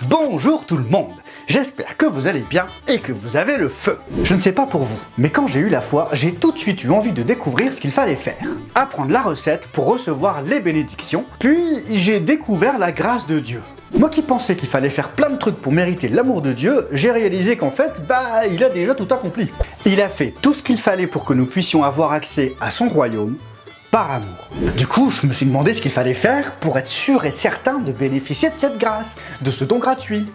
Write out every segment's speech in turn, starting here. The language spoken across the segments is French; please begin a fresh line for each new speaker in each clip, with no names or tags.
Bonjour tout le monde, j'espère que vous allez bien et que vous avez le feu. Je ne sais pas pour vous, mais quand j'ai eu la foi, j'ai tout de suite eu envie de découvrir ce qu'il fallait faire. Apprendre la recette pour recevoir les bénédictions, puis j'ai découvert la grâce de Dieu. Moi qui pensais qu'il fallait faire plein de trucs pour mériter l'amour de Dieu, j'ai réalisé qu'en fait, il a déjà tout accompli. Il a fait tout ce qu'il fallait pour que nous puissions avoir accès à son royaume, par amour. Du coup, je me suis demandé ce qu'il fallait faire pour être sûr et certain de bénéficier de cette grâce, de ce don gratuit.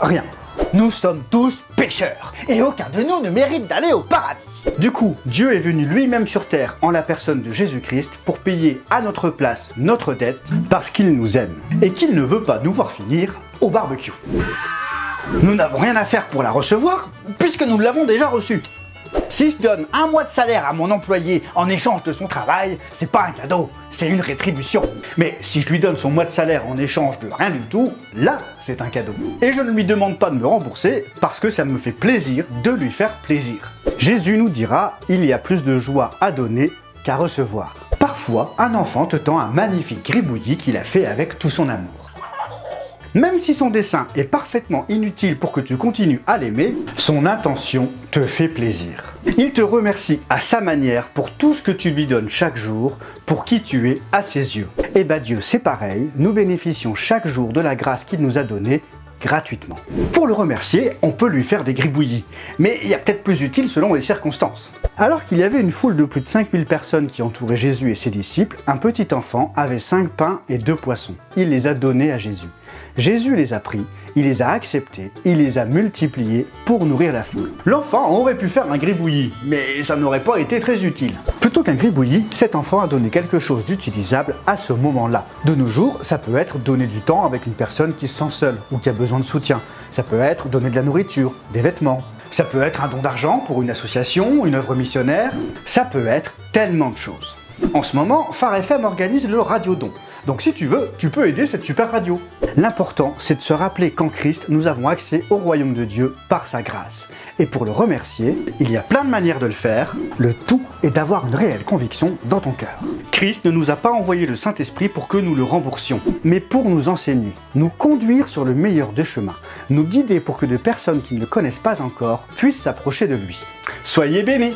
Rien. Nous sommes tous pécheurs, et aucun de nous ne mérite d'aller au paradis. Du coup, Dieu est venu lui-même sur terre en la personne de Jésus-Christ pour payer à notre place notre dette parce qu'il nous aime et qu'il ne veut pas nous voir finir au barbecue. Nous n'avons rien à faire pour la recevoir puisque nous l'avons déjà reçue. Si je donne un mois de salaire à mon employé en échange de son travail, c'est pas un cadeau, c'est une rétribution. Mais si je lui donne son mois de salaire en échange de rien du tout, là, c'est un cadeau. Et je ne lui demande pas de me rembourser parce que ça me fait plaisir de lui faire plaisir. Jésus nous dira, il y a plus de joie à donner qu'à recevoir. Parfois, un enfant te tend un magnifique gribouillis qu'il a fait avec tout son amour. Même si son dessin est parfaitement inutile pour que tu continues à l'aimer, son intention te fait plaisir. Il te remercie à sa manière pour tout ce que tu lui donnes chaque jour, pour qui tu es à ses yeux. Et Dieu c'est pareil, nous bénéficions chaque jour de la grâce qu'il nous a donnée gratuitement. Pour le remercier, on peut lui faire des gribouillis, mais il y a peut-être plus utile selon les circonstances. Alors qu'il y avait une foule de plus de 5000 personnes qui entouraient Jésus et ses disciples, un petit enfant avait 5 pains et 2 poissons. Il les a donnés à Jésus. Jésus les a pris, il les a acceptés, il les a multipliés pour nourrir la foule. L'enfant aurait pu faire un gribouillis, mais ça n'aurait pas été très utile. Plutôt qu'un gribouillis, cet enfant a donné quelque chose d'utilisable à ce moment-là. De nos jours, ça peut être donner du temps avec une personne qui se sent seule ou qui a besoin de soutien. Ça peut être donner de la nourriture, des vêtements. Ça peut être un don d'argent pour une association, une œuvre missionnaire. Ça peut être tellement de choses. En ce moment, Phare FM organise le radiodon. Donc si tu veux, tu peux aider cette super radio. L'important, c'est de se rappeler qu'en Christ, nous avons accès au royaume de Dieu par sa grâce. Et pour le remercier, il y a plein de manières de le faire. Le tout est d'avoir une réelle conviction dans ton cœur. Christ ne nous a pas envoyé le Saint-Esprit pour que nous le remboursions, mais pour nous enseigner, nous conduire sur le meilleur des chemins, nous guider pour que des personnes qui ne le connaissent pas encore puissent s'approcher de lui. Soyez bénis!